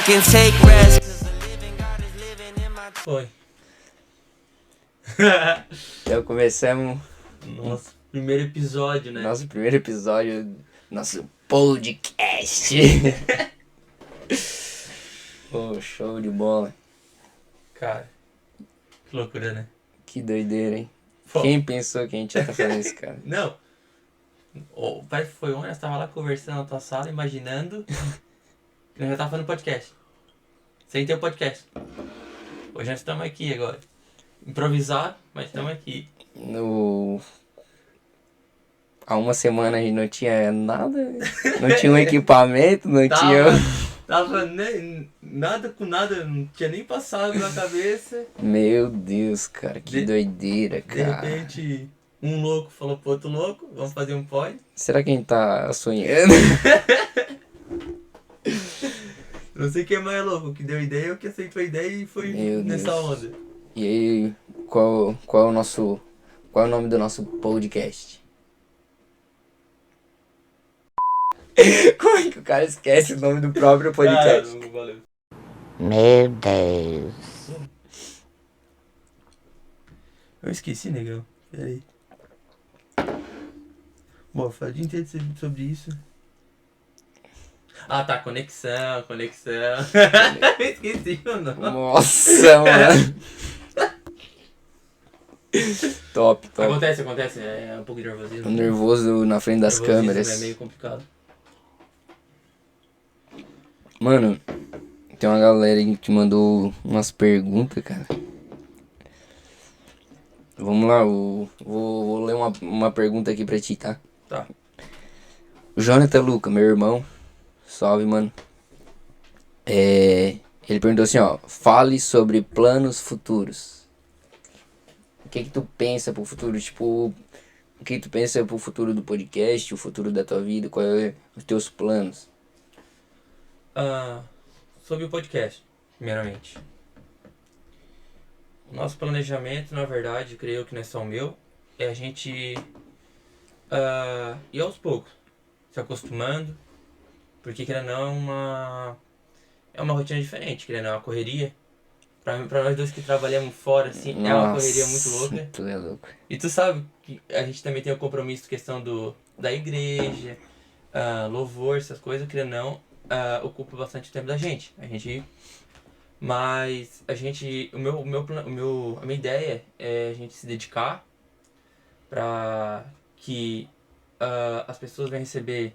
can take rest. Foi. Então começamos Nosso primeiro episódio, né? nosso primeiro episódio, nosso podcast. Pô, show de bola. Cara, que loucura, né? Que doideira, hein? Pô. Quem pensou que a gente ia estar fazendo isso, cara? Não. Parece que foi ontem, nós tava lá conversando na tua sala, imaginando que nós já tava fazendo podcast. Sem ter o podcast. Hoje nós estamos aqui agora. Improvisado, mas estamos aqui. Há uma semana a gente não tinha nada, não tinha um equipamento, não tinha... Tava nem, nada com nada, não tinha nem passado na cabeça. Meu Deus, cara, que doideira, De cara. repente, um louco falou pro outro louco, vamos fazer um pod. Será que a gente tá sonhando? Não sei quem é mais louco, o que deu ideia ou que aceitou a ideia e foi Meu nessa Deus. onda. E aí, qual é o nome do nosso podcast? Como é que o cara esquece o nome do próprio podcast? Ah, valeu. Meu Deus. Eu esqueci, negão. Peraí. Bom, falei o dia inteiro sobre isso. Ah, tá, conexão. Esqueci o nome. Nossa, mano. Top. Acontece, é um pouco de nervosismo. Tô nervoso na frente das Nervosismo câmeras. É meio complicado. Mano, tem uma galera aí que mandou umas perguntas, cara. Vamos lá, vou ler uma pergunta aqui pra ti, tá? Tá. O Jonathan Luca, meu irmão. Salve, mano. Ele perguntou assim, ó. Fale sobre planos futuros. O que tu pensa pro futuro? Tipo, o que tu pensa pro futuro do podcast, o futuro da tua vida? Qual é os teus planos? Sobre o podcast, primeiramente. O nosso planejamento, na verdade, creio que não é só o meu, é a gente ir aos poucos, se acostumando, porque querendo ou não é uma rotina diferente, querendo ou não é uma correria. Pra nós dois que trabalhamos fora, assim, é uma correria muito louca. Tu é louco. E tu sabe que a gente também tem o compromisso, questão da igreja, louvor, essas coisas, querendo ou não, ocupa bastante tempo da gente. Mas a minha ideia é a gente se dedicar para que as pessoas venham receber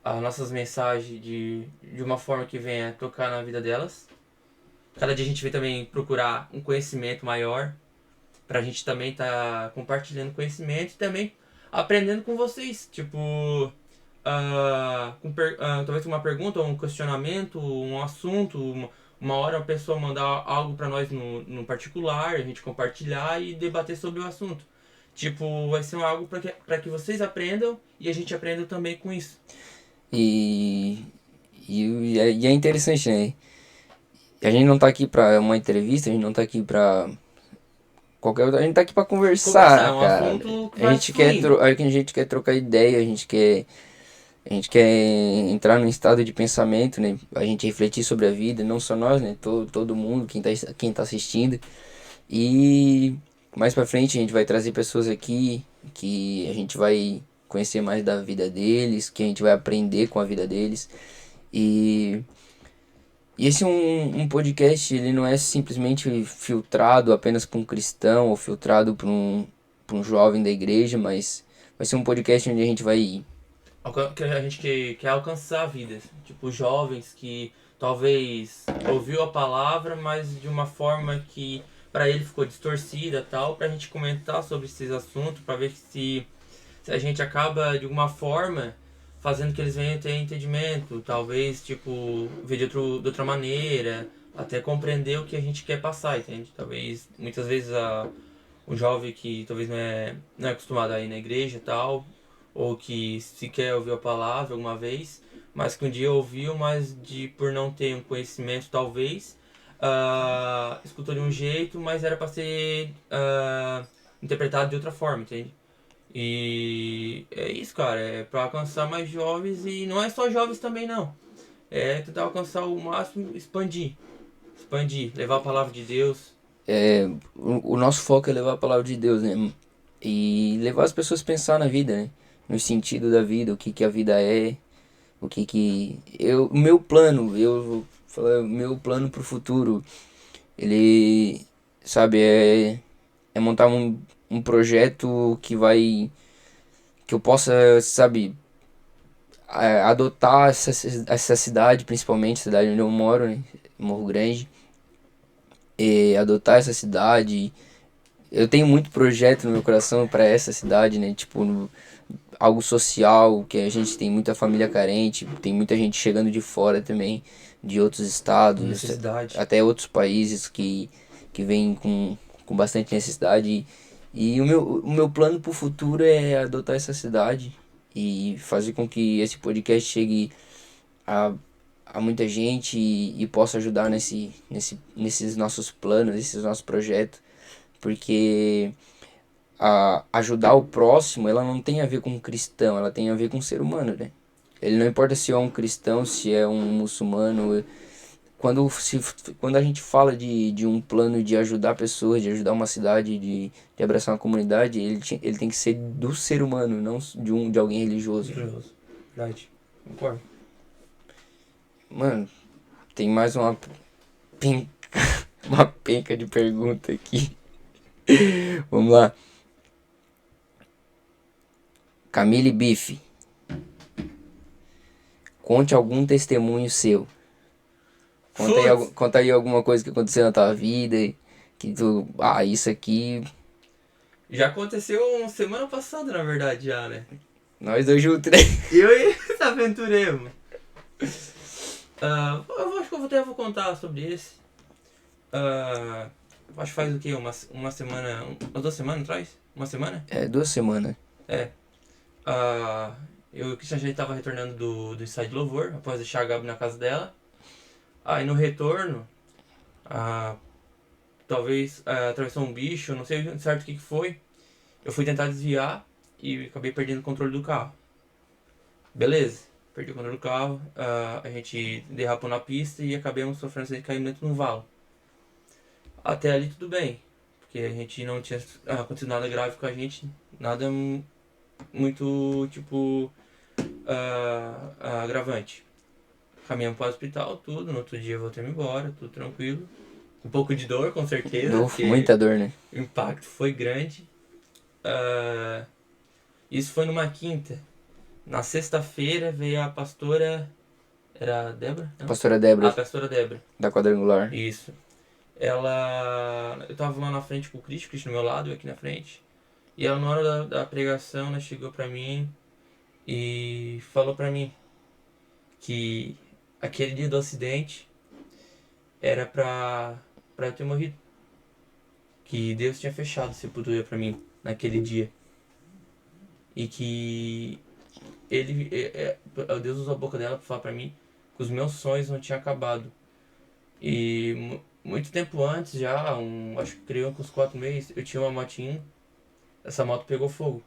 as nossas mensagens de uma forma que venha tocar na vida delas. Cada dia a gente vai também procurar um conhecimento maior pra gente também tá compartilhando conhecimento e também aprendendo com vocês. Tipo, talvez uma pergunta, um questionamento, um assunto, uma hora a pessoa mandar algo pra nós no particular, a gente compartilhar e debater sobre o assunto. Tipo, vai ser algo pra que vocês aprendam e a gente aprenda também com isso. E é interessante, né? A gente não tá aqui pra uma entrevista, a gente não tá aqui pra qualquer outra, a gente tá aqui pra conversar, É um cara. assunto que A vai gente quer trocar ideia, a gente quer entrar num estado de pensamento, né? A gente refletir sobre a vida, não só nós, né? Todo mundo, quem tá assistindo. E mais pra frente a gente vai trazer pessoas aqui que a gente vai conhecer mais da vida deles, que a gente vai aprender com a vida deles. E esse é um podcast, ele não é simplesmente filtrado apenas para um cristão ou filtrado para um jovem da igreja, mas vai ser um podcast onde a gente vai... Que a gente quer alcançar vidas. Tipo, jovens que talvez ouviu a palavra, mas de uma forma que para ele ficou distorcida e tal, pra gente comentar sobre esses assuntos, pra ver se a gente acaba de alguma forma fazendo que eles venham ter entendimento, talvez, tipo, ver de outra maneira, até compreender o que a gente quer passar, entende? Talvez, muitas vezes, um jovem que talvez não é acostumado a ir na igreja e tal, ou que sequer ouviu a palavra alguma vez, mas que um dia ouviu, mas por não ter um conhecimento, talvez, escutou de um jeito, mas era para ser interpretado de outra forma, entende? E é isso, cara, é para alcançar mais jovens, e não é só jovens também, não. é tentar alcançar o máximo, expandir, levar a palavra de Deus. O nosso foco é levar a palavra de Deus, né? E levar as pessoas a pensar na vida, né? No sentido da vida, o que que a vida é, o meu plano, o meu plano pro futuro, ele, sabe, é montar um projeto que eu possa, sabe, adotar essa cidade, principalmente, a cidade onde eu moro, né? Morro Grande, e adotar essa cidade. Eu tenho muito projeto no meu coração para essa cidade, né? Tipo, algo social, que a gente tem muita família carente, tem muita gente chegando de fora também, de outros estados, Necessidade. até outros países que vêm com bastante necessidade. E o meu plano pro futuro é adotar essa cidade e fazer com que esse podcast chegue a, a muita gente e possa ajudar nesses nossos planos, nesses nossos projetos, porque ajudar o próximo, ela não tem a ver com um cristão, ela tem a ver com um ser humano, né? Ele não importa se é um cristão, se é um muçulmano. Quando a gente fala de um plano de ajudar pessoas, de ajudar uma cidade, de abraçar uma comunidade, ele tem que ser do ser humano, não de alguém religioso. Religioso. Verdade. Concordo. Mano, tem mais penca, uma penca de pergunta aqui. Vamos lá. Camille Bife. Conte algum testemunho seu. Conta aí alguma coisa que aconteceu na tua vida. Que tu. Isso aqui. Já aconteceu semana passada, na verdade, já, né? Nós dois juntos, né? Eu e esse aventureiro. Eu acho que eu até vou contar sobre esse. Acho que faz o quê? Uma semana. Umas 2 semanas atrás? Uma semana? 2 semanas. Eu e o Christian já estava retornando do ensaio de louvor, após deixar a Gabi na casa dela. E no retorno, talvez atravessou um bicho, não sei certo o que foi. Eu fui tentar desviar e acabei perdendo o controle do carro. Beleza, perdi o controle do carro, a gente derrapou na pista e acabamos sofrendo acidente caindo dentro de um valo. Até ali tudo bem, porque a gente não tinha acontecido nada grave com a gente, nada muito, tipo, agravante. Caminhamos para o hospital, tudo, no outro dia eu voltei embora, tudo tranquilo. Um pouco de dor, com certeza. Muita dor, né? O impacto foi grande. Isso foi numa quinta. Na sexta-feira veio a pastora... Era a Débora? Não? Pastora Débora. A pastora Débora. Da Quadrangular. Isso. Eu tava lá na frente com o Cristo do meu lado, eu aqui na frente. E ela, na hora da pregação, ela chegou pra mim e falou pra mim que aquele dia do acidente era pra eu ter morrido. Que Deus tinha fechado a sepultura pra mim naquele dia. E que Deus usou a boca dela pra falar pra mim que os meus sonhos não tinham acabado. E muito tempo antes já, acho que criou com uns 4 meses, eu tinha uma motinha. Essa moto pegou fogo.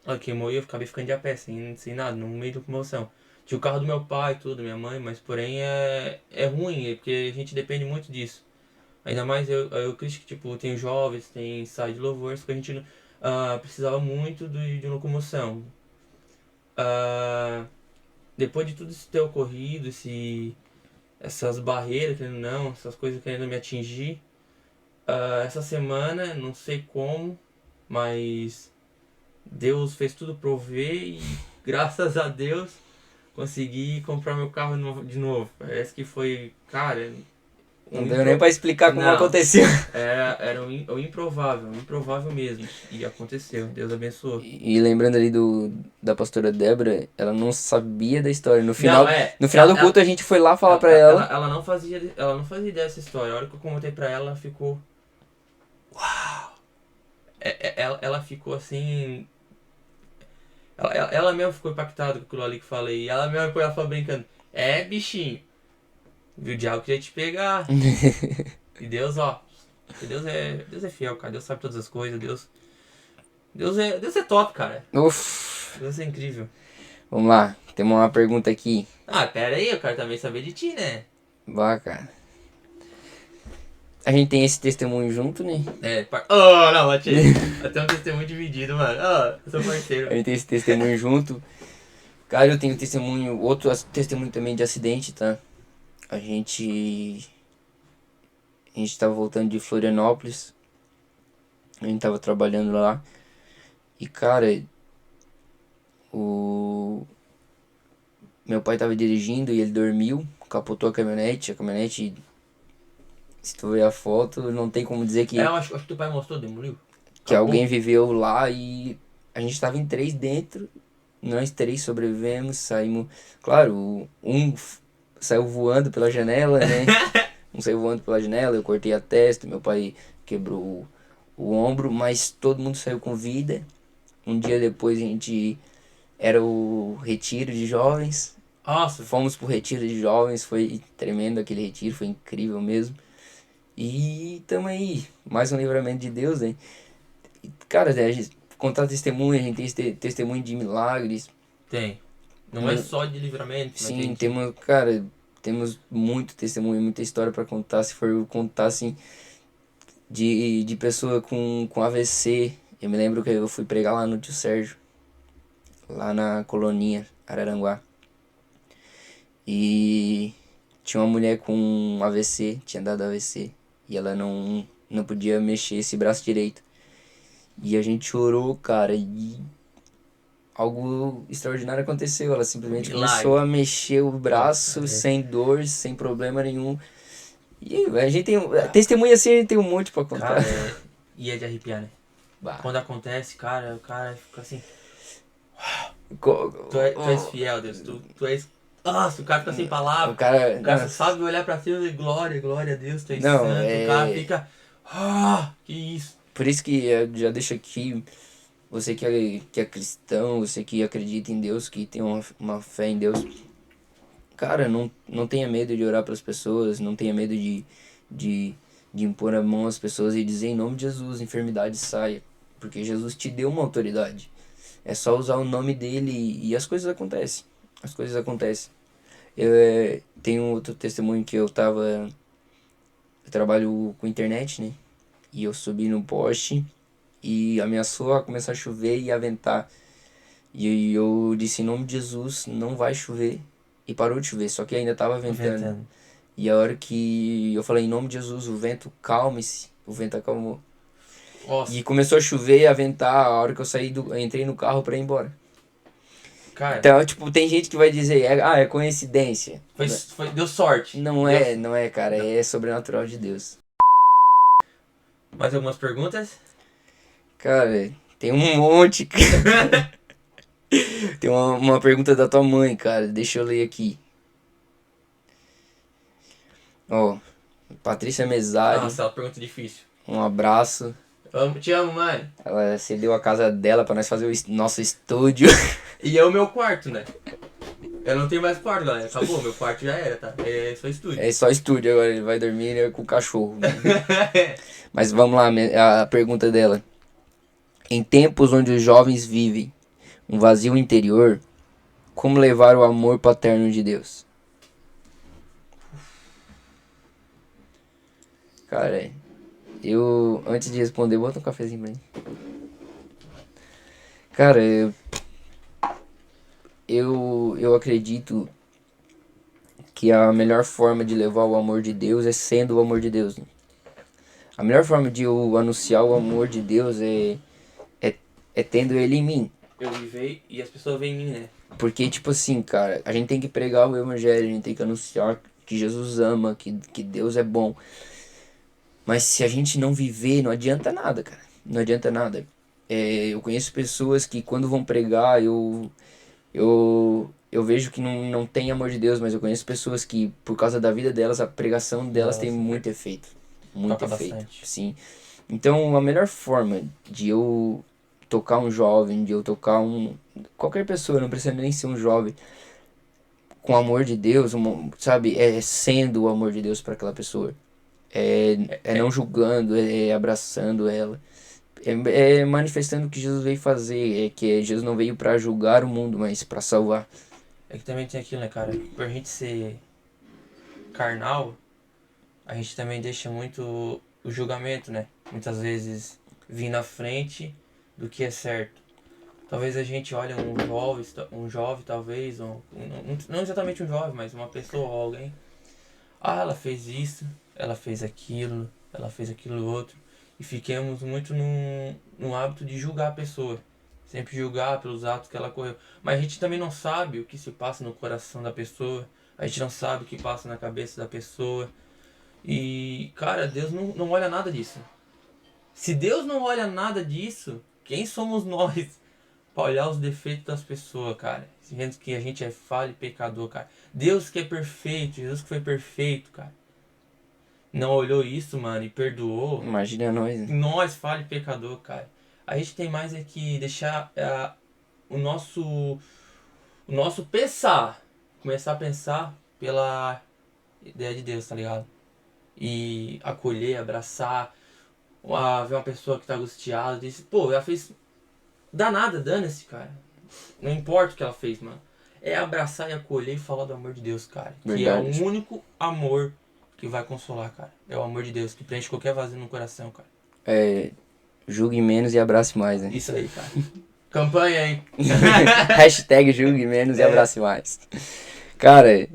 Ela queimou e eu acabei ficando de a pé, sem nada, no meio da comoção. Tinha o carro do meu pai, tudo, minha mãe, mas porém é ruim, porque a gente depende muito disso. Ainda mais eu Cristo, que tipo, tem jovens, tem ensaio de louvor, só que a gente precisava muito de locomoção. Depois de tudo isso ter ocorrido, essas barreiras, querendo não, essas coisas querendo me atingir, essa semana, não sei como, mas Deus fez tudo prover e graças a Deus consegui comprar meu carro de novo. Parece que foi, cara... Não deu nem pra explicar como aconteceu. Era o improvável mesmo. E aconteceu, Deus abençoou. E lembrando ali da pastora Débora, ela não sabia da história. No final do culto a gente foi lá falar pra ela. Ela não fazia ideia dessa história. A hora que eu contei pra ela, ela ficou... Uau! Ela ficou assim... Ela mesmo ficou impactada com aquilo ali que eu falei. E ela mesmo falou brincando. Bichinho. Viu o diabo queria te pegar. E Deus, Deus é fiel, cara. Deus sabe todas as coisas. Deus é top, cara. Uf. Deus é incrível. Vamos lá. Temos uma pergunta aqui. Ah, pera aí, eu quero também saber de ti, né? Bah, cara. A gente tem esse testemunho junto, né? Oh, não, Mati. Até um testemunho dividido, mano. Oh, eu sou A parceiro. gente tem esse testemunho junto. Cara, eu tenho testemunho, outro testemunho também de acidente, tá? A gente tava voltando de Florianópolis. A gente tava trabalhando lá. E, cara, o meu pai tava dirigindo e ele dormiu, capotou a caminhonete. A caminhonete, se tu ver a foto, não tem como dizer Eu acho que teu pai mostrou, demoliu. que Acabou. alguém viveu lá e a gente tava em 3 dentro. Nós 3 sobrevivemos, saímos. Claro, saiu voando pela janela, né? Um saiu voando pela janela, eu cortei a testa, meu pai quebrou o ombro, mas todo mundo saiu com vida. Um dia depois a gente era o retiro de jovens. Nossa, Fomos pro retiro de jovens, foi tremendo aquele retiro, foi incrível mesmo. E tamo aí, mais um livramento de Deus, né? E, cara, a gente contar testemunho, a gente tem testemunho de milagres. tem. Não é só de livramento, mas Sim, tem. temos, cara, temos muito testemunho, muita história pra contar. Se for contar, assim, de pessoa com AVC. Eu me lembro que eu fui pregar lá no Tio Sérgio, lá na Coloninha, Araranguá. E tinha uma mulher com AVC, tinha dado AVC. E ela não podia mexer esse braço direito. E a gente chorou, cara, e algo extraordinário aconteceu. Ela simplesmente Milagre. começou a mexer o braço Nossa, sem dor, sem problema nenhum. E a gente tem testemunha assim, a gente tem um monte pra contar. Cara, e é de arrepiar, né? Bah. Quando acontece, cara, o cara fica assim. Co- Tu és fiel, Deus. Tu és. Nossa, o cara fica sem O palavras. cara, O cara só nossa. sabe olhar pra cima e glória, glória a Deus, tu és Não, santo. O cara fica. Que isso. Por isso que eu já deixo aqui, você que é cristão, você que acredita em Deus, que tem uma fé em Deus, cara, não tenha medo de orar pelas pessoas, não tenha medo de, de impor a mão às pessoas e dizer em nome de Jesus, enfermidade saia, porque Jesus te deu uma autoridade. É só usar o nome dele e as coisas acontecem. As coisas acontecem. Eu tenho outro testemunho que eu trabalho com internet, né? E eu subi no poste e ameaçou a começar a chover e a ventar. E eu disse em nome de Jesus, não vai chover. E parou de chover, só que ainda tava ventando. E a hora que eu falei em nome de Jesus, o vento calme-se, o vento acalmou. Nossa, E começou a chover e a ventar a hora que eu entrei no carro pra ir embora. cara, Então, tipo, tem gente que vai dizer, é coincidência. deu sorte. Não é, cara, é sobrenatural de Deus. Mais algumas perguntas? Cara, tem um monte, cara. Tem uma pergunta da tua mãe, cara. Deixa eu ler aqui. Ó, Patrícia Mesari, Nossa, é uma pergunta difícil. um abraço. Te amo, mãe. Ela cedeu a casa dela pra nós fazer o nosso estúdio. E é o meu quarto, né? Eu não tenho mais quarto, galera. Acabou, meu quarto já era, tá? É só estúdio. É só estúdio agora, ele vai dormir com o cachorro. Mas vamos lá, a pergunta dela. Em tempos onde os jovens vivem um vazio interior, como levar o amor paterno de Deus? Cara, eu, antes de responder, bota um cafezinho pra mim. Cara, eu acredito que a melhor forma de levar o amor de Deus é sendo o amor de Deus, né? A melhor forma de eu anunciar o amor de Deus é tendo ele em mim. Eu vivei e as pessoas veem em mim, né? Porque, tipo assim, cara, a gente tem que pregar o evangelho, a gente tem que anunciar que Jesus ama, que Deus é bom. Mas se a gente não viver, não adianta nada, cara. Não adianta nada. Eu conheço pessoas que quando vão pregar, eu vejo que não tem amor de Deus, mas eu conheço pessoas que, por causa da vida delas, a pregação delas tem muito efeito. Muito Toca efeito, bastante. sim. Então, a melhor forma de eu tocar um jovem, de eu tocar qualquer pessoa, não precisa nem ser um jovem, com o amor de Deus, sabe? É sendo o amor de Deus para aquela pessoa. É não julgando, é abraçando ela. É manifestando o que Jesus veio fazer. Que Jesus não veio para julgar o mundo, mas para salvar. É que também tem aquilo, né, cara? Por gente ser carnal, a gente também deixa muito o julgamento, né? Muitas vezes vir na frente do que é certo. Talvez a gente olhe um jovem talvez, não exatamente um jovem, mas uma pessoa ou alguém. Ah, ela fez isso, ela fez aquilo outro. E fiquemos muito no hábito de julgar a pessoa. Sempre julgar pelos atos que ela correu. Mas a gente também não sabe o que se passa no coração da pessoa. A gente não sabe o que passa na cabeça da pessoa. E, cara, Deus não olha nada disso. Se Deus não olha nada disso, quem somos nós pra olhar os defeitos das pessoas, cara? Sendo que a gente é falho e pecador, cara. Deus que é perfeito, Jesus que foi perfeito, cara. Não olhou isso, mano, e perdoou. Imagina nós, né? Nós, falho e pecador, cara. A gente tem mais é que deixar o nosso pensar. Começar a pensar pela ideia de Deus, tá ligado? E acolher, abraçar. Ver uma pessoa que tá angustiada. Diz, pô, ela fez. Danada, dane-se, cara. Não importa o que ela fez, mano. É abraçar e acolher e falar do amor de Deus, cara. Verdade. Que é o único amor que vai consolar, cara. É o amor de Deus, que preenche qualquer vazio no coração, cara. Julgue menos e abrace mais, né? Isso aí, cara. Campanha, hein? Hashtag julgue menos e abrace mais. Cara,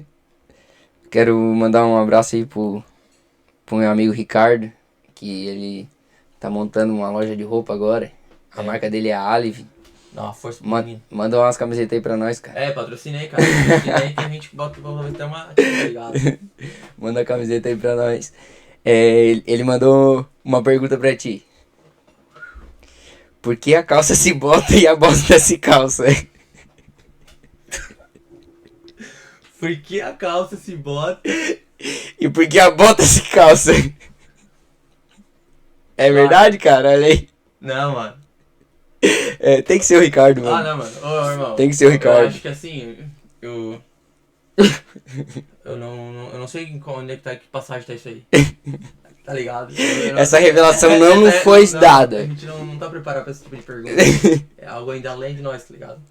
quero mandar um abraço aí pro meu amigo Ricardo, que ele tá montando uma loja de roupa agora. A marca dele é a Alive. Dá uma força pro menino. Manda umas camisetas aí pra nós, cara. Patrocinei, cara. Patrocinei que a gente bota até uma... Tá ligado? Manda a camiseta aí pra nós. Ele mandou uma pergunta pra ti. Por que a calça se bota e a bota se calça? Por que a calça se bota? E por que a bota se calça? É verdade, cara? Olha aí. Não, mano. Tem que ser o Ricardo, mano. Não, mano. Ô, irmão. Tem que ser o Ricardo. Eu acho que assim, eu não sei onde é que tá, que passagem tá isso aí. Tá ligado? Essa revelação não foi dada. A gente não tá preparado pra esse tipo de pergunta. É algo ainda além de nós, tá ligado?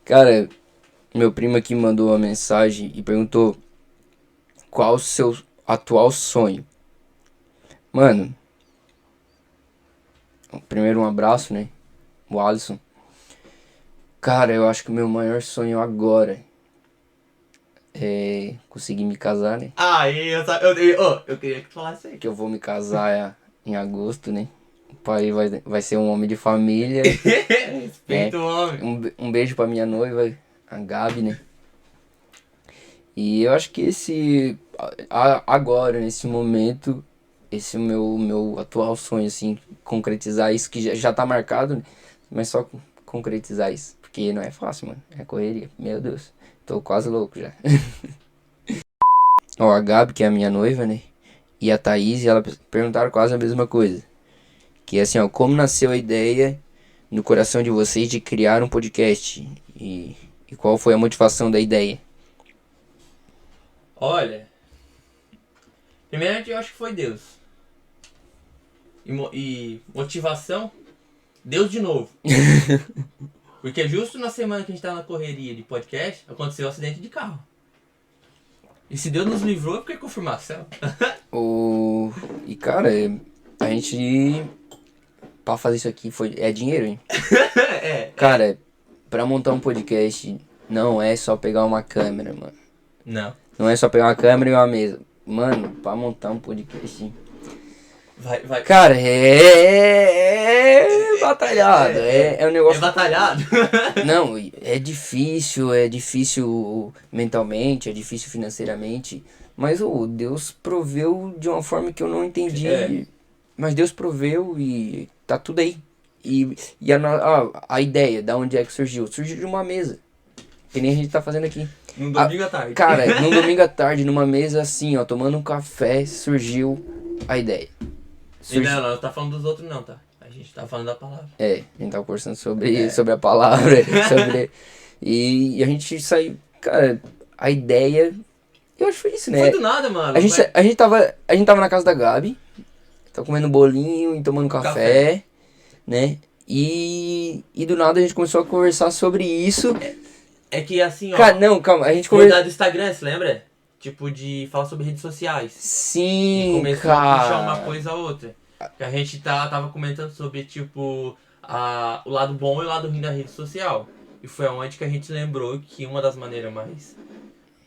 Cara, meu primo aqui mandou uma mensagem e perguntou qual o seu atual sonho. Mano, primeiro um abraço, né? O Alisson. Cara, eu acho que o meu maior sonho agora é conseguir me casar, né? Eu queria que tu falasse aí. Que eu vou me casar em agosto, né? O pai vai ser um homem de família. Respeito o homem. Um beijo pra minha noiva, a Gabi, né? E eu acho que agora, nesse momento, esse é o meu atual sonho, assim, concretizar isso que já tá marcado, né? Mas só concretizar isso, porque não é fácil, mano, é correria, meu Deus, tô quase louco já. Ó, a Gabi, que é a minha noiva, né, e a Thaís, ela perguntaram quase a mesma coisa, que é assim, ó, como nasceu a ideia no coração de vocês de criar um podcast, e qual foi a motivação da ideia? Olha, primeiramente eu acho que foi Deus. E motivação, Deus de novo. Porque justo na semana que a gente tava na correria de podcast, aconteceu um acidente de carro. E se Deus nos livrou, é porque é confirmação. E cara, a gente, pra fazer isso aqui, é dinheiro, hein? Cara, pra montar um podcast, não é só pegar uma câmera, mano. Não é só pegar uma câmera e uma mesa. Mano, pra montar um podcast... Vai. Cara, é batalhado. É um negócio... É batalhado? Não, é difícil mentalmente, é difícil financeiramente. Mas Deus proveu de uma forma que eu não entendi. Mas Deus proveu e tá tudo aí. E a ideia, da onde é que surgiu? Surgiu de uma mesa. Que nem a gente tá fazendo aqui. Num domingo à tarde. Cara, num domingo à tarde, numa mesa assim, ó, tomando um café, surgiu a ideia. Não tá falando dos outros não, tá? A gente tá falando da palavra. A gente tava conversando sobre a palavra, e a gente saiu, cara, a ideia, eu acho que foi isso, né? Foi do nada, mano. A gente tava na casa da Gabi, tava comendo bolinho e tomando café, né? E do nada a gente começou a conversar sobre isso, É que assim, ó. Cara, não, calma, a gente Foi conversa... da do Instagram, você lembra? Tipo, de falar sobre redes sociais. E Sim, começou a puxar uma cara. coisa a outra. Que a gente tava comentando sobre, tipo, o lado bom e o lado ruim da rede social. E foi onde que a gente lembrou que uma das maneiras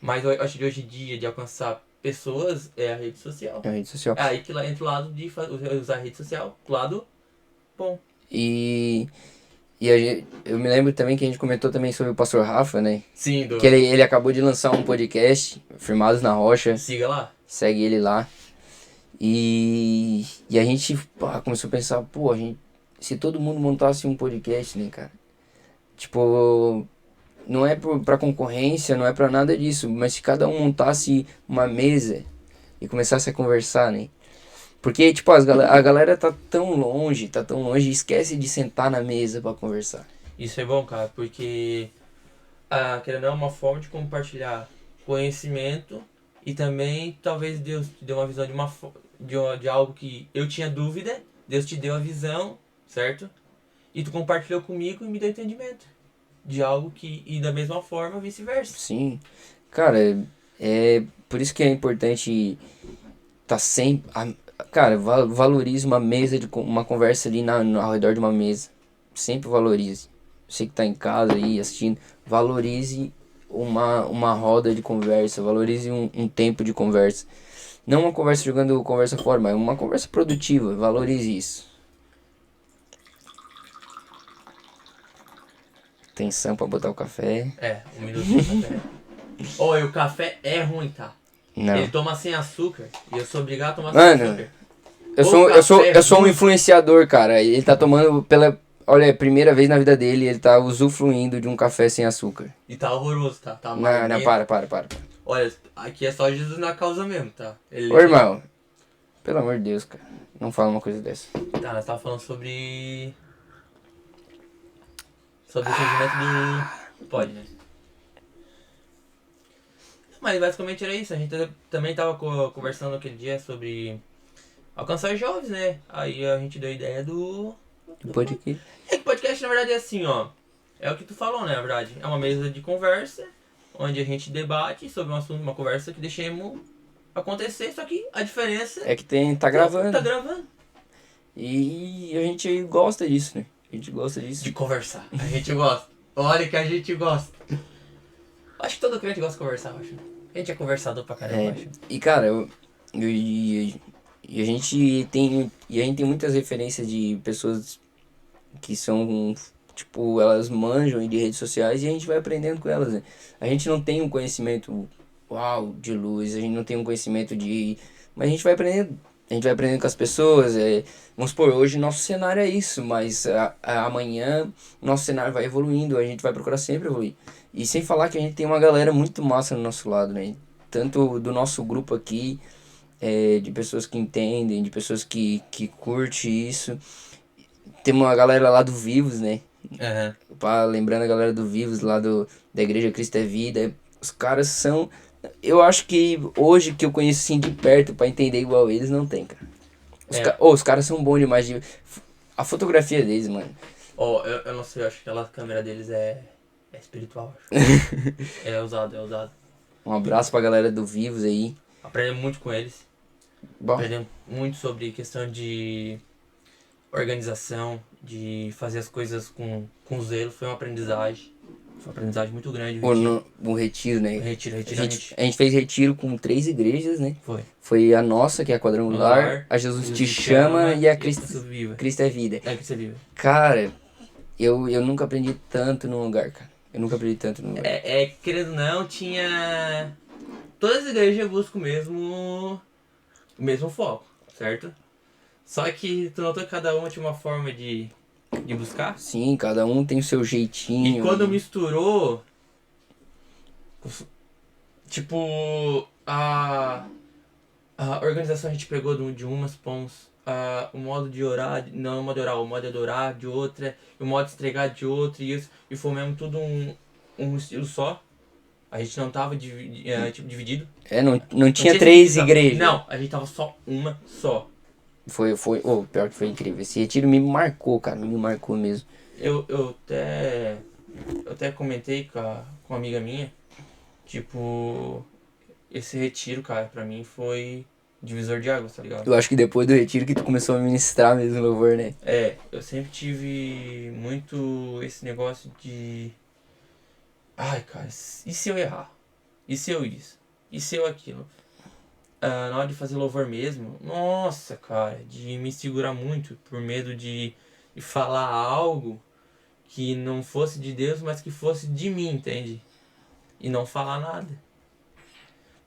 mais eu acho de hoje em dia de alcançar pessoas é a rede social. É a rede social. É aí que lá entra o lado de usar a rede social, o lado bom. E eu me lembro também que a gente comentou também sobre o Pastor Rafa, né? Sim, Que ele acabou de lançar um podcast, Firmados na Rocha. siga lá. Segue ele lá. E a gente começou a pensar, pô, se todo mundo montasse um podcast, né, cara? Tipo, não é pra concorrência, não é pra nada disso, mas se cada um montasse uma mesa e começasse a conversar, né? Porque, tipo, a galera tá tão longe, e esquece de sentar na mesa pra conversar. Isso é bom, cara, porque querendo ou não, é uma forma de compartilhar conhecimento e também talvez Deus te deu uma visão de algo que eu tinha dúvida, Deus te deu a visão, certo? E tu compartilhou comigo e me deu entendimento de algo e da mesma forma vice-versa. Sim, cara, é por isso que é importante tá sempre... Cara, valorize uma mesa, uma conversa ali ao redor de uma mesa. Sempre valorize. Você que tá em casa aí assistindo, valorize uma roda de conversa, valorize um tempo de conversa. Não uma conversa jogando conversa fora, mas uma conversa produtiva, valorize isso. Atenção pra botar o café. Um minuto de café. E o café é ruim, tá? Não. Ele toma sem açúcar e eu sou obrigado a tomar Mano, sem açúcar. Eu sou um influenciador, cara. Ele tá tomando olha, primeira vez na vida dele, ele tá usufruindo de um café sem açúcar. E tá horroroso, tá? Tá Não, amargo. para. Olha, aqui é só Jesus na causa mesmo, tá? Ô, irmão, pelo amor de Deus, cara. Não fala uma coisa dessa. Tá, nós tava falando sobre o surgimento do... Pode, né? Mas basicamente era isso. A gente também tava conversando aquele dia sobre alcançar os jovens, né? Aí a gente deu a ideia do Podcast. É que podcast na verdade é assim, ó. É o que tu falou, né, na verdade. É uma mesa de conversa, onde a gente debate sobre um assunto, uma conversa que deixemos acontecer, só que a diferença É que tá gravando. Tá gravando. E a gente gosta disso, né? A gente gosta disso. De conversar. A gente gosta. Olha que a gente gosta. Acho que todo crente gosta de conversar, eu acho. A gente é conversador pra caramba, eu acho. E cara, a gente tem muitas referências de pessoas que são, tipo, elas manjam de redes sociais e a gente vai aprendendo com elas, né? A gente não tem um conhecimento, de luz, a gente não tem um conhecimento mas a gente vai aprendendo. A gente vai aprendendo com as pessoas. Vamos supor, hoje nosso cenário é isso, mas amanhã nosso cenário vai evoluindo, a gente vai procurar sempre evoluir. E sem falar que a gente tem uma galera muito massa no nosso lado, né? Tanto do nosso grupo aqui, de pessoas que entendem, de pessoas que curtem isso. Tem uma galera lá do Vivos, né? Lembrando a galera do Vivos, lá da Igreja Cristo é Vida. Os caras são... Eu acho que hoje que eu conheço assim de perto pra entender igual eles, não tem, cara. Os caras são bons demais. A fotografia deles, mano. Eu não sei, eu acho que aquela câmera deles é espiritual. Acho. É usado. Um abraço pra galera do Vivos aí. Aprendemos muito com eles. Aprendemos muito sobre questão de organização, de fazer as coisas com zelo. Foi uma aprendizagem. Foi uma aprendizagem muito grande. O retiro, né? Retiro. A gente fez retiro com 3 igrejas, né? Foi a nossa, que é a Quadrangular, a Jesus Te Chama e a Cristo é Vida. Cristo é Vida. Cara, eu nunca aprendi tanto num lugar, cara. Querendo ou não, tinha... Todas as igrejas buscam o mesmo foco, certo? Só que tu notou que cada uma tinha uma forma de buscar? Sim, cada um tem o seu jeitinho. E quando misturou, tipo, a organização a gente pegou de umas pons, o modo de orar, não o modo de orar, o modo de adorar de outra, o modo de estregar de outra, e foi mesmo tudo um estilo só. A gente não tava dividido. Não tinha 3 igrejas. Não, a gente tava só uma só. Pior que foi incrível. Esse retiro me marcou, cara. Me marcou mesmo. Eu até eu até comentei com uma amiga minha, tipo, esse retiro, cara, pra mim foi divisor de águas, tá ligado? Eu acho que depois do retiro que tu começou a ministrar mesmo louvor, né? Eu sempre tive muito esse negócio de... Ai, cara, e se eu errar? E se eu isso? E se eu aquilo? Na hora de fazer louvor mesmo, nossa, cara, de me segurar muito por medo de falar algo que não fosse de Deus, mas que fosse de mim, entende? E não falar nada.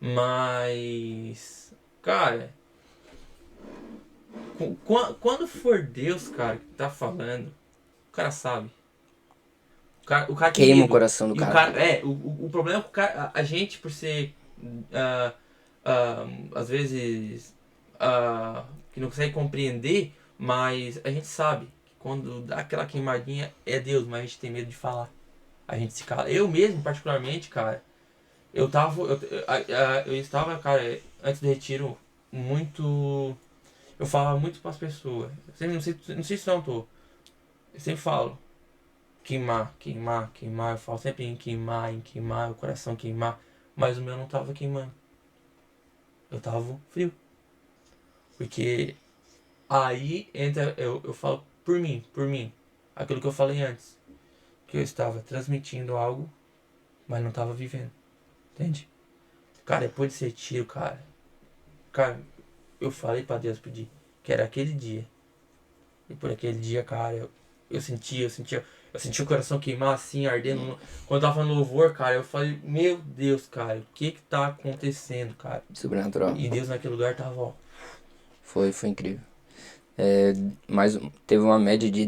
Mas, cara, quando for Deus, cara, que tá falando, o cara sabe. O cara tem Queima o medo. coração do E o cara. cara, o problema é que o cara, a gente, por ser, ah, às vezes, que não consegue compreender, mas a gente sabe que quando dá aquela queimadinha é Deus, mas a gente tem medo de falar. A gente se cala. Eu mesmo, particularmente, cara, eu estava, cara, antes do retiro, muito. Eu falava muito pras pessoas. Eu sempre, não sei se não tô. Eu sempre falo. Queimar, queimar, queimar. Eu falo sempre em queimar, o coração queimar. Mas o meu não tava queimando. Eu tava frio. Porque aí entra, eu falo por mim. Aquilo que eu falei antes. Que eu estava transmitindo algo, mas não tava vivendo. Entende? Cara, depois desse retiro, cara, eu falei pra Deus pedir que era aquele dia. E por aquele dia, cara, eu sentia o coração queimar assim, ardendo. Quando eu tava no louvor, cara, eu falei, meu Deus, cara, o que que tá acontecendo, cara? Sobrenatural. E Deus naquele lugar tava, ó. Foi incrível. Mas teve uma média de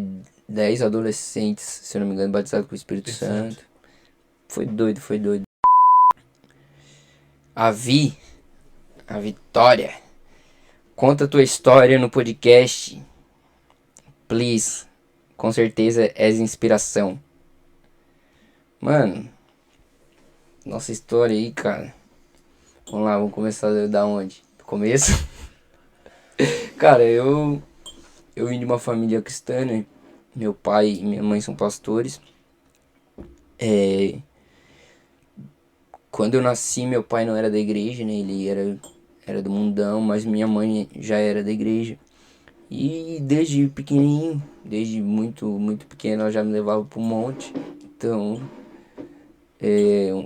10 adolescentes, se eu não me engano, batizados com o Espírito Santo. Foi doido, foi doido. A Vitória, conta a tua história no podcast. Please. Com certeza és inspiração. Mano, nossa história aí, cara. Vamos lá, vamos começar da onde? Do começo? Cara, eu vim de uma família cristã, né? Meu pai e minha mãe são pastores. Quando eu nasci, meu pai não era da igreja, né? Ele era do mundão, mas minha mãe já era da igreja. E desde pequenininho, desde muito, muito pequeno, ela já me levava pro monte. Então,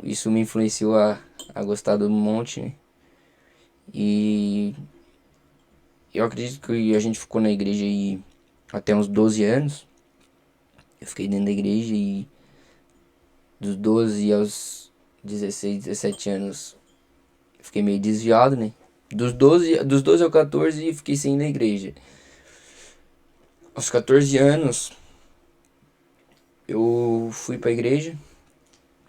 isso me influenciou a gostar do monte, né? E eu acredito que a gente ficou na igreja aí até uns 12 anos. Eu fiquei dentro da igreja e dos 12 aos 16, 17 anos eu fiquei meio desviado, né? Dos doze aos 14 fiquei sem ir na igreja. Aos 14 anos eu fui pra igreja,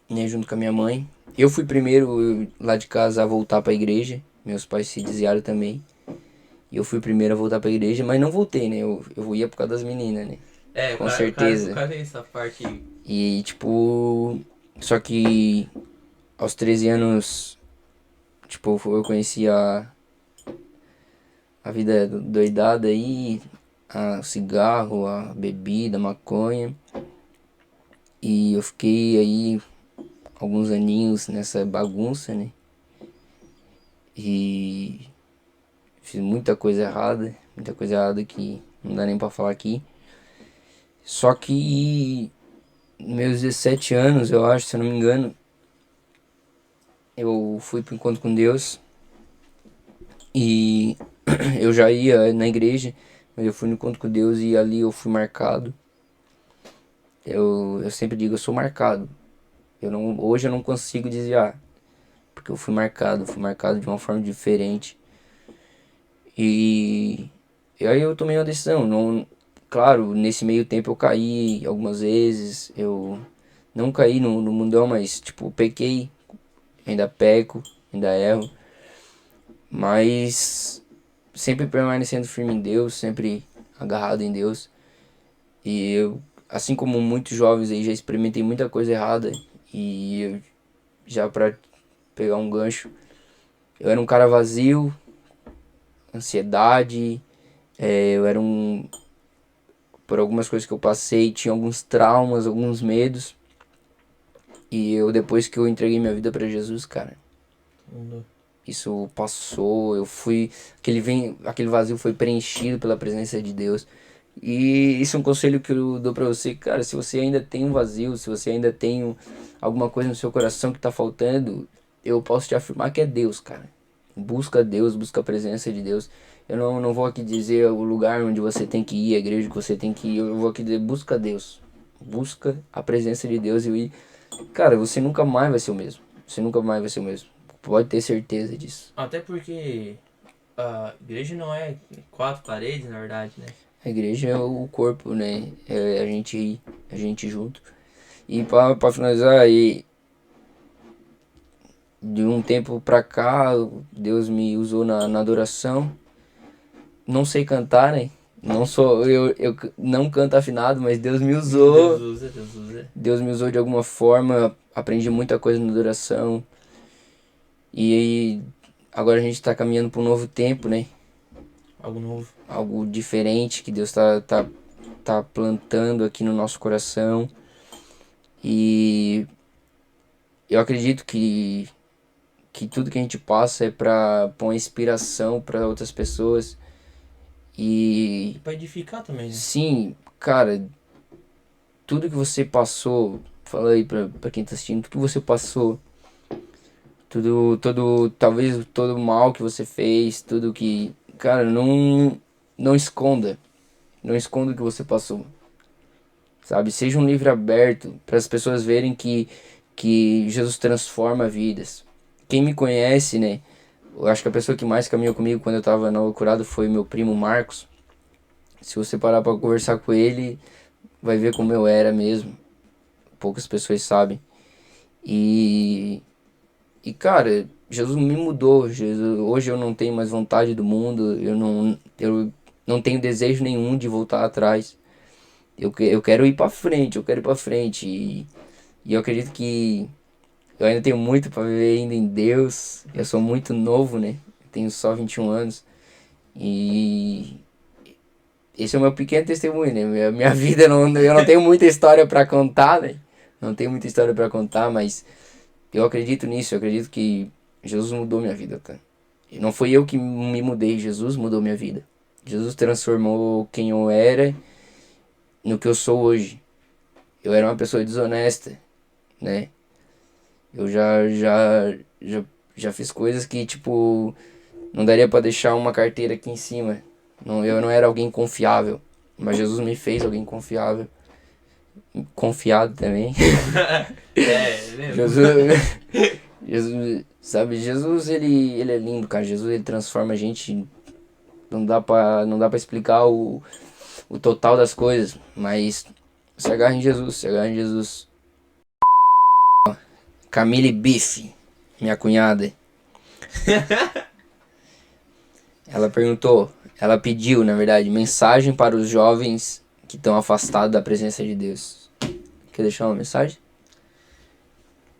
né, junto com a minha mãe. Eu fui primeiro lá de casa a voltar pra igreja. Meus pais se desviaram também. E eu fui primeiro a voltar pra igreja, mas não voltei, né? Eu ia por causa das meninas, né? O Com cara, o certeza. cara tem essa parte aí. E tipo. Só que aos 13 anos, tipo, eu conheci a vida doidada aí, o cigarro, a bebida, a maconha. E eu fiquei aí alguns aninhos nessa bagunça, né? E fiz muita coisa errada que não dá nem pra falar aqui. Só que meus 17 anos, eu acho, se eu não me engano, eu fui pro encontro com Deus e eu já ia na igreja, mas eu fui no encontro com Deus e ali eu fui marcado. Eu sempre digo, eu sou marcado. Hoje eu não consigo desviar, porque eu fui marcado de uma forma diferente. E aí eu tomei uma decisão. Não, claro, nesse meio tempo eu caí algumas vezes. Eu não caí no mundão, mas tipo, pequei. Ainda peco, ainda erro. Mas sempre permanecendo firme em Deus, sempre agarrado em Deus. E eu, assim como muitos jovens aí, já experimentei muita coisa errada. E eu, já pra pegar um gancho, eu era um cara vazio, ansiedade. Eu era um. Por algumas coisas que eu passei, tinha alguns traumas, alguns medos. E eu, depois que eu entreguei minha vida pra Jesus, cara, Mudou. isso passou, aquele vazio foi preenchido pela presença de Deus. E isso é um conselho que eu dou pra você, cara, se você ainda tem um vazio, se você ainda tem alguma coisa no seu coração que tá faltando, eu posso te afirmar que é Deus, cara. Busca Deus, busca a presença de Deus. Eu não vou aqui dizer o lugar onde você tem que ir, a igreja que você tem que ir, eu vou aqui dizer, busca Deus. Busca a presença de Deus cara, você nunca mais vai ser o mesmo. Você nunca mais vai ser o mesmo. Pode ter certeza disso. Até porque a igreja não é 4 paredes, na verdade, né? A igreja é o corpo, né? É a gente junto. E pra finalizar, de um tempo pra cá, Deus me usou na adoração. Não sei cantar, né? Não sou, eu não canto afinado, mas Deus me usou. Deus usa, Deus usa. Deus me usou de alguma forma. Aprendi muita coisa na adoração. E agora a gente tá caminhando pra um novo tempo, né? Algo novo. Algo diferente que Deus tá plantando aqui no nosso coração. E eu acredito que tudo que a gente passa é pra pôr inspiração pra outras pessoas. E E pra edificar também, né? sim, cara, tudo que você passou, fala aí pra quem tá assistindo, tudo que você passou, talvez todo o mal que você fez, tudo que, cara, não esconda, não esconda o que você passou, sabe? Seja um livro aberto para as pessoas verem que Jesus transforma vidas. Quem me conhece, né? Eu acho que a pessoa que mais caminhou comigo quando eu tava na curado foi meu primo Marcos. Se você parar pra conversar com ele, vai ver como eu era mesmo. Poucas pessoas sabem. E, cara, Jesus me mudou. Hoje eu não tenho mais vontade do mundo. Eu não tenho desejo nenhum de voltar atrás. Eu quero ir pra frente, eu quero ir pra frente. E eu acredito que eu ainda tenho muito pra viver ainda em Deus. Eu sou muito novo, né? Tenho só 21 anos. E esse é o meu pequeno testemunho, né? Minha vida, eu não tenho muita história pra contar, né? Não tenho muita história pra contar, mas eu acredito nisso. Eu acredito que Jesus mudou minha vida, cara. E não foi eu que me mudei, Jesus mudou minha vida. Jesus transformou quem eu era no que eu sou hoje. Eu era uma pessoa desonesta, né? Eu já fiz coisas que, tipo, não daria pra deixar uma carteira aqui em cima. Não, eu não era alguém confiável. Mas Jesus me fez alguém confiável. Confiado também. É, mesmo. Jesus, Jesus, sabe, Jesus ele é lindo, cara. Jesus ele transforma a gente. Não dá pra explicar o total das coisas, mas se agarra em Jesus, se agarra em Jesus. Camille Bife, minha cunhada. Ela pediu, na verdade, mensagem para os jovens que estão afastados da presença de Deus. Quer deixar uma mensagem?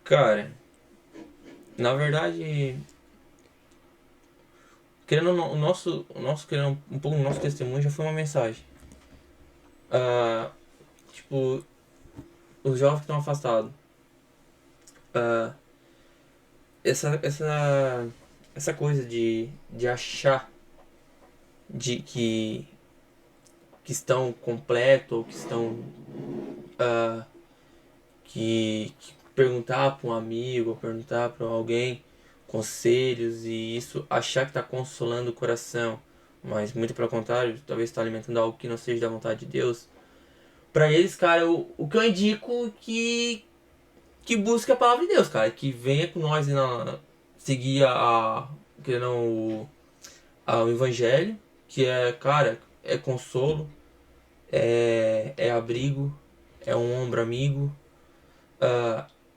Cara, na verdade, querendo ou não, querendo um pouco do nosso testemunho já foi uma mensagem. Ah, tipo, os jovens que estão afastados. Ah, essa coisa de achar de que estão completos ou que estão ah, que perguntar para um amigo ou perguntar para alguém conselhos e isso achar que está consolando o coração, mas muito pelo contrário, talvez está alimentando algo que não seja da vontade de Deus. Para eles, cara, o que eu indico que busque a palavra de Deus, cara, que venha com nós seguir que não o evangelho, que é, cara, é consolo, é abrigo, é um ombro amigo,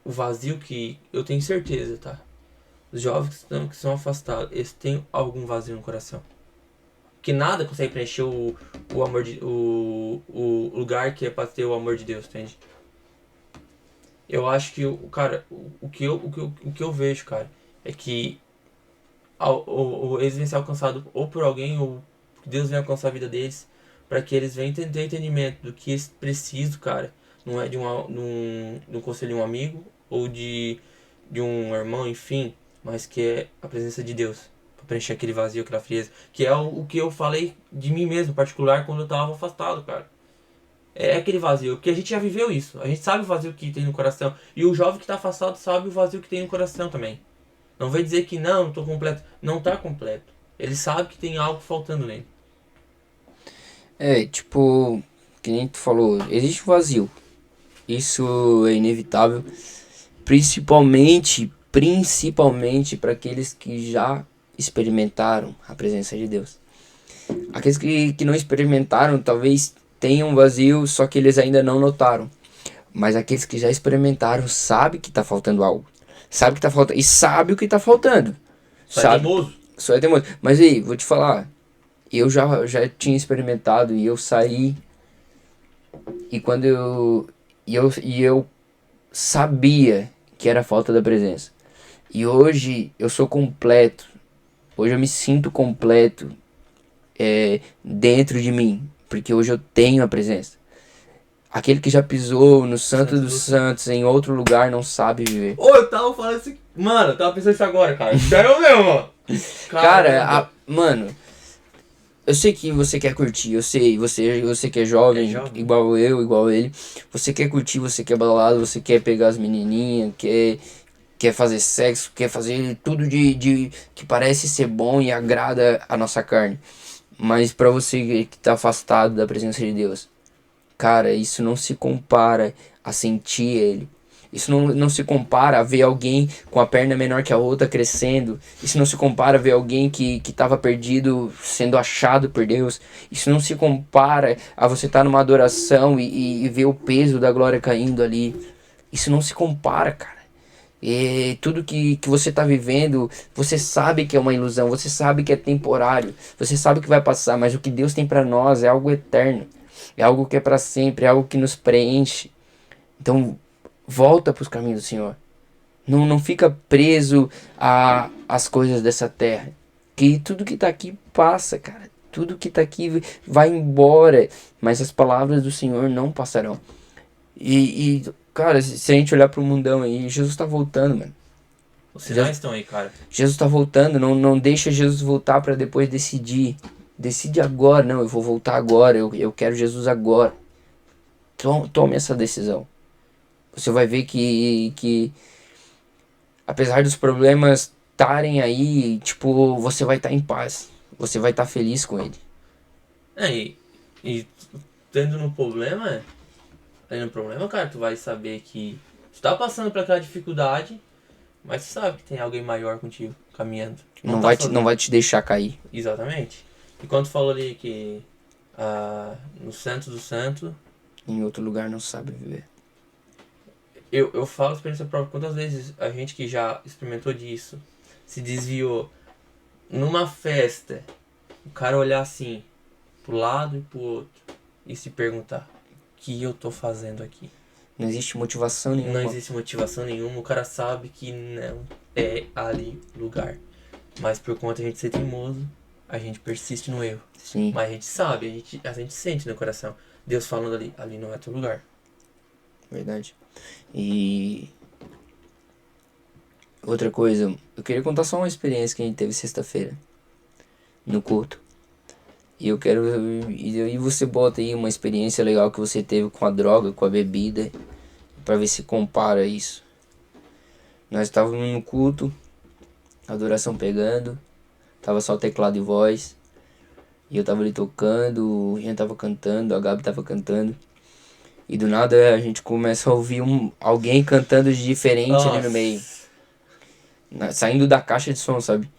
o vazio que eu tenho certeza, tá? Os jovens que são afastados, eles têm algum vazio no coração. Que nada consegue preencher o amor o lugar que é pra ter o amor de Deus, entende? Eu acho que, cara, o que eu vejo, cara, é que eles vêm ser alcançados ou por alguém, ou Deus vem alcançar a vida deles, para que eles venham ter entendimento do que eles precisam, cara. Não é de um conselho de um amigo, ou de um irmão, enfim, mas que é a presença de Deus, para preencher aquele vazio, aquela frieza, que é o que eu falei de mim mesmo, em particular, quando eu tava afastado, cara. É aquele vazio, porque a gente já viveu isso, a gente sabe o vazio que tem no coração, e o jovem que tá afastado sabe o vazio que tem no coração também. Não vai dizer que não tô completo, não tá completo. Ele sabe que tem algo faltando nele. Tipo, que nem tu falou, existe um vazio. Isso é inevitável, principalmente para aqueles que já experimentaram a presença de Deus. Aqueles que não experimentaram talvez tenham um vazio, só que eles ainda não notaram. Mas aqueles que já experimentaram sabem que tá faltando algo. Sabe que tá faltando. E sabe o que tá faltando. Só é Sabe? teimoso. Só é teimoso. Mas aí, vou te falar. Eu já tinha experimentado e eu saí. E quando eu sabia que era falta da presença. E hoje eu sou completo. Hoje eu me sinto completo dentro de mim. Porque hoje eu tenho a presença. Aquele que já pisou no Santo dos Santos em outro lugar não sabe viver. Ô, eu tava falando assim. Mano, eu tava pensando isso agora, cara. Sério mesmo, mano. Mano, eu sei que você quer curtir, eu sei, você que é jovem, igual eu, igual ele. Você quer curtir, você quer balada, você quer pegar as menininhas, quer fazer sexo, quer fazer tudo de que parece ser bom e agrada a nossa carne. Mas pra você que tá afastado da presença de Deus, cara, isso não se compara a sentir Ele. Isso não se compara a ver alguém com a perna menor que a outra crescendo. Isso não se compara a ver alguém que estava perdido sendo achado por Deus. Isso não se compara a você estar numa adoração e ver o peso da glória caindo ali. Isso não se compara, cara. E tudo que você está vivendo, você sabe que é uma ilusão, você sabe que é temporário, você sabe que vai passar, mas o que Deus tem para nós é algo eterno. É algo que é para sempre, é algo que nos preenche. Então, volta para os caminhos do Senhor. Não fica preso às coisas dessa terra. Que tudo que está aqui passa, cara. Tudo que está aqui vai embora. Mas as palavras do Senhor não passarão. Cara, se a gente olhar para o mundão aí, Jesus está voltando, mano. Os sinais estão aí, cara. Jesus está voltando. Não deixa Jesus voltar para depois decidir. Decide agora. Não, eu vou voltar agora. Eu quero Jesus agora. Tome essa decisão. Você vai ver que apesar dos problemas estarem aí, tipo, você vai estar em paz. Você vai estar feliz com ele. E tendo no problema, cara, tu vai saber que tu tá passando por aquela dificuldade, mas tu sabe que tem alguém maior contigo, caminhando. Não vai te deixar cair. Exatamente. E quando tu falou ali que no Santo do Santo... Em outro lugar não sabe viver. Eu falo experiência própria. Quantas vezes a gente que já experimentou disso se desviou numa festa, o cara olhar assim pro lado e pro outro e se perguntar: o que eu tô fazendo aqui? Não existe motivação nenhuma. Não existe motivação nenhuma. O cara sabe que não é ali o lugar, mas por conta de a gente ser teimoso, a gente persiste no erro. Sim. Mas a gente sabe, a gente sente no coração Deus falando ali não é teu lugar. Verdade. E outra coisa, eu queria contar só uma experiência que a gente teve sexta-feira no culto. E eu quero. E você bota aí uma experiência legal que você teve com a droga, com a bebida, pra ver se compara isso. Nós estávamos no culto, a adoração pegando, tava só teclado e voz. E eu tava ali tocando, o Rian tava cantando, a Gabi tava cantando. E do nada a gente começa a ouvir alguém cantando de diferente ali no meio. Saindo da caixa de som, sabe?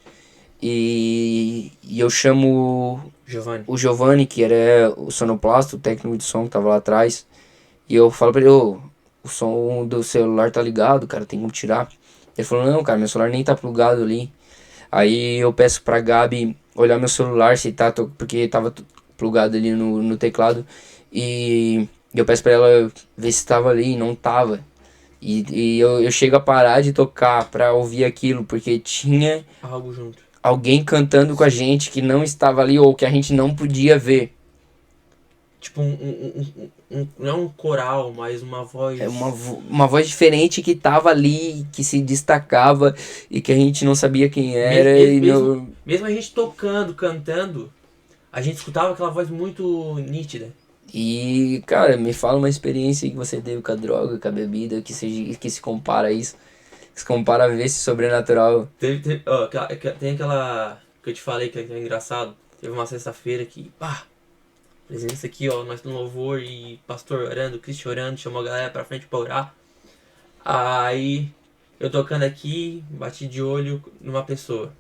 E eu chamo o Giovanni, que era o sonoplasta, o técnico de som que tava lá atrás. E eu falo pra ele: o som do celular tá ligado, cara, tem como tirar. Ele falou: não, cara, meu celular nem tá plugado ali. Aí eu peço pra Gabi olhar meu celular, se tá, porque tava plugado ali no teclado. E eu peço pra ela ver se tava ali, e não tava. E eu chego a parar de tocar pra ouvir aquilo, porque tinha algo junto. Alguém cantando com a gente que não estava ali ou que a gente não podia ver. tipo, não é um coral, mas uma voz... É uma voz diferente que tava ali, que se destacava e que a gente não sabia quem era. Mesmo a gente tocando, cantando, a gente escutava aquela voz muito nítida. E, cara, me fala uma experiência que você teve com a droga, com a bebida, que se compara a isso. Que se compara a ver esse sobrenatural. Tem aquela que eu te falei que é engraçado. Teve uma sexta-feira que, pá, presença aqui, ó, nós no louvor e pastor orando, Cristo orando, chamou a galera pra frente pra orar. Aí eu tocando aqui, bati de olho numa pessoa.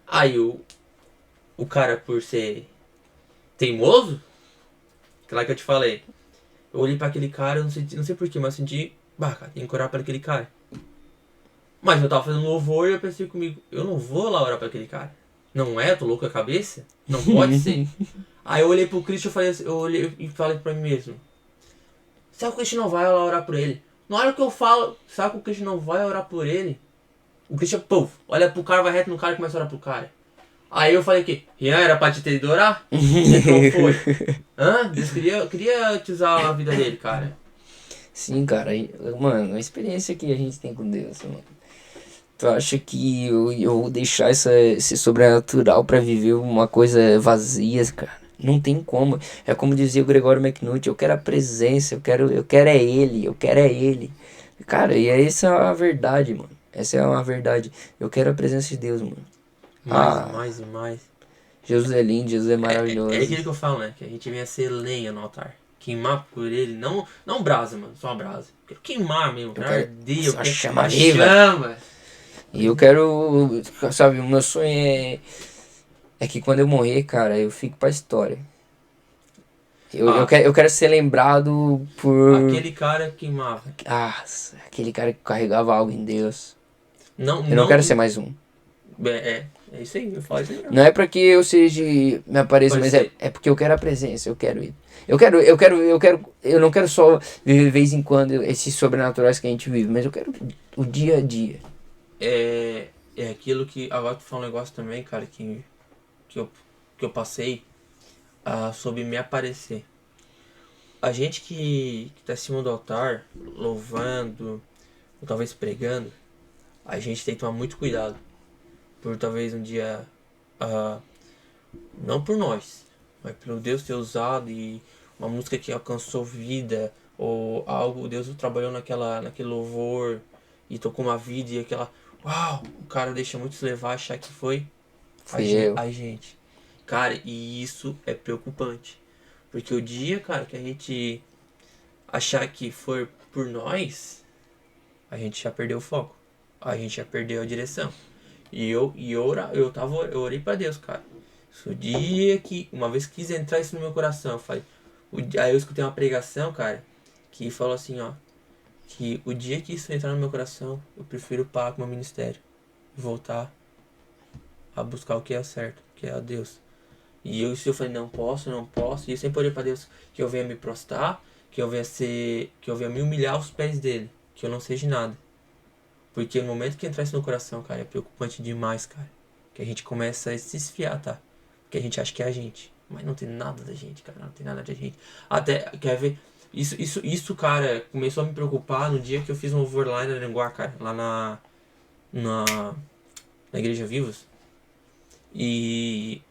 Aí o cara, por ser teimoso, aquela que eu te falei, eu olhei pra aquele cara, eu não sei porquê, mas eu senti, bah, cara, tem que orar pra aquele cara. Mas eu tava fazendo louvor e eu pensei comigo, eu não vou lá orar pra aquele cara. Não é? Eu tô louco a cabeça? Não pode ser. Aí eu olhei pro Cristo e falei assim, eu olhei e falei pra mim mesmo. Será que o Cristo não vai lá orar por ele? Na hora que eu falo, será que o Cristo não vai orar por ele? O Cristo, puf, olha pro cara, vai reto no cara e começa a orar pro cara. Aí eu falei que, Rian, era pra te ter ido orar? Então foi. Hã? Deus queria te usar a vida dele, cara. Sim, cara. Mano, a experiência que a gente tem com Deus, mano. Tu acha que eu vou deixar esse sobrenatural pra viver uma coisa vazia, cara? Não tem como. É como dizia o Gregório McNulty, eu quero a presença, eu quero é ele, eu quero é ele. Cara, e essa é a verdade, mano. Essa é uma verdade. Eu quero a presença de Deus, mano. Mais e mais. Jesus é lindo, Jesus é É maravilhoso. aquilo que eu falo, né? Que a gente vem a ser lenha no altar. Queimar por ele, não brasa, mano, só brasa. Quero queimar mesmo, quero arder, eu só quero chama a viva. chama. E eu quero, sabe, o meu sonho é que quando eu morrer, cara, eu fico pra história. Eu quero ser lembrado por... Aquele cara queimava. Aquele cara que carregava algo em Deus. Não, Eu não quero ser mais um. É isso aí, eu falo isso aí. Não é pra que eu seja, me apareça, Pode mas ser. é porque eu quero a presença, eu quero ir. Eu não quero só viver de vez em quando esses sobrenaturais que a gente vive, mas eu quero o dia a dia. É aquilo que. Agora tu fala um negócio também, cara, que eu passei sobre me aparecer. A gente que tá acima do altar, louvando, ou talvez pregando, a gente tem que tomar muito cuidado. Por talvez um dia. Não por nós, mas pelo Deus ter usado e uma música que alcançou vida, ou algo, Deus trabalhou naquele louvor e tocou uma vida e aquela. Uau! O cara deixa muito se levar, achar que foi Fui eu. a gente. Cara, e isso é preocupante. Porque o dia, cara, que a gente achar que for por nós, a gente já perdeu o foco. A gente já perdeu a direção. Eu orei pra Deus, cara. O dia que, uma vez quis entrar isso no meu coração, eu falei, aí eu escutei uma pregação, cara, que falou assim, ó, que o dia que isso entrar no meu coração, eu prefiro parar com o meu ministério e voltar a buscar o que é certo, que é a Deus. E eu falei, não posso, e eu sempre orei pra Deus que eu venha me prostrar, que eu venha me humilhar aos pés dele, que eu não seja nada. Porque no momento que entrar isso no coração, cara, é preocupante demais, cara. Que a gente começa a se esfiar, tá? Porque a gente acha que é a gente. Mas não tem nada da gente, cara. Não tem nada da gente. Até, quer ver? Isso, cara, começou a me preocupar no dia que eu fiz um louvor lá em Aranguá, cara. Lá na Igreja Vivos. E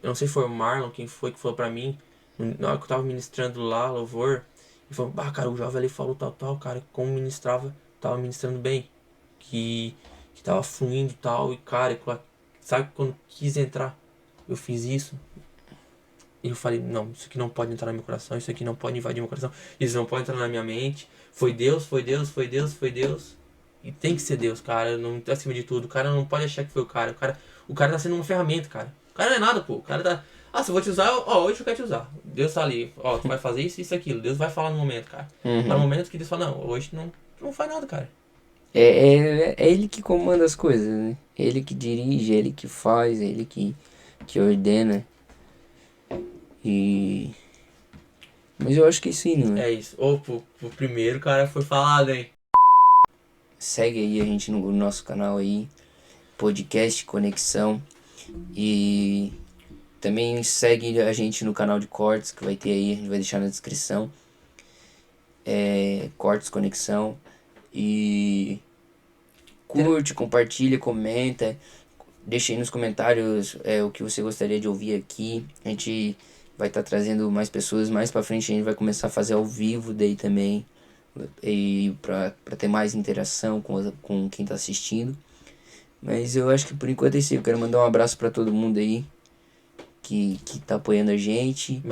eu não sei se foi o Marlon, quem foi que falou pra mim. Na hora que eu tava ministrando lá, louvor. Ele falou, cara, o jovem ali falou tal, cara. Como ministrava, tava ministrando bem. Que tava fluindo e tal. E, cara, sabe quando quis entrar? Eu fiz isso. E eu falei, não, isso aqui não pode entrar no meu coração, isso aqui não pode invadir meu coração, isso não pode entrar na minha mente. Foi Deus, foi Deus, foi Deus, foi Deus. E tem que ser Deus, cara, não tá acima de tudo. O cara não pode achar que foi o cara. O cara tá sendo uma ferramenta, cara. O cara não é nada, pô. O cara tá. Se eu vou te usar, hoje eu quero te usar. Deus tá ali, tu vai fazer isso, isso, aquilo. Deus vai falar no momento, cara. Mas no momento que Deus fala, não, hoje não faz nada, cara. É ele que comanda as coisas, né? Ele que dirige, ele que faz, ele que ordena. Mas eu acho que sim, né? É isso. Pro primeiro, cara, foi falado, hein? Segue aí a gente no nosso canal aí, podcast Conexão. E Também segue a gente no canal de cortes, que vai ter aí, a gente vai deixar na descrição. Cortes Conexão. E curte, compartilha, comenta. Deixa aí nos comentários o que você gostaria de ouvir aqui. A gente vai estar trazendo mais pessoas. Mais pra frente a gente vai começar a fazer ao vivo daí também. E pra ter mais interação com quem tá assistindo. Mas eu acho que por enquanto é isso aí. Eu quero mandar um abraço pra todo mundo aí que tá apoiando a gente.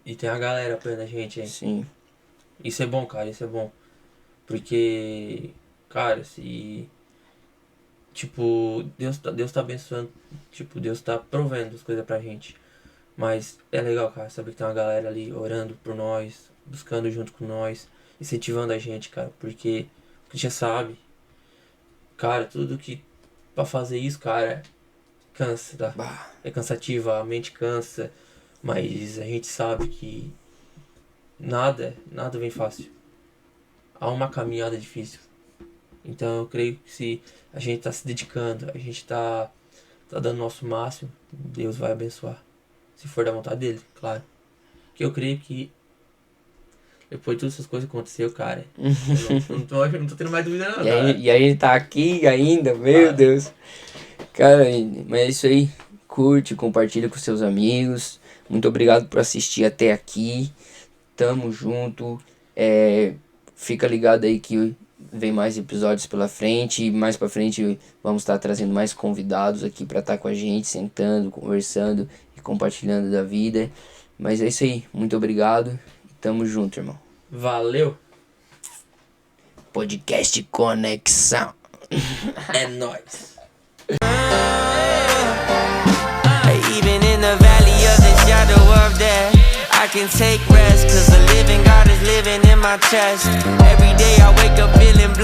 E tem a galera apoiando a gente, hein? Sim. Isso é bom, cara, isso é bom. Porque, cara, se... Tipo, Deus tá abençoando. Tipo, Deus tá provendo as coisas pra gente. Mas é legal, cara, saber que tem uma galera ali orando por nós, buscando junto com nós, incentivando a gente, cara. Porque a gente já sabe, cara, tudo que pra fazer isso, cara, cansa, tá? É cansativo, a mente cansa. Mas a gente sabe que nada vem fácil. Há uma caminhada difícil. Então eu creio que se a gente tá se dedicando, a gente tá dando o nosso máximo, Deus vai abençoar. Se for da vontade dele, claro. Porque eu creio que depois de todas essas coisas aconteceu, cara. eu não tô tendo mais dúvida não, cara. E a gente tá aqui ainda, meu Deus. Cara, mas é isso aí. Curte, compartilha com seus amigos. Muito obrigado por assistir até aqui. Tamo junto. Fica ligado aí que vem mais episódios pela frente. E mais pra frente vamos estar trazendo mais convidados aqui pra estar com a gente, sentando, conversando e compartilhando da vida. Mas é isso aí. Muito obrigado. Tamo junto, irmão. Valeu. Podcast Conexão. É nóis. Even in the valley of the shadow of death, I can take rest, 'cause the living God is living in my chest. Every day I wake up feeling blessed.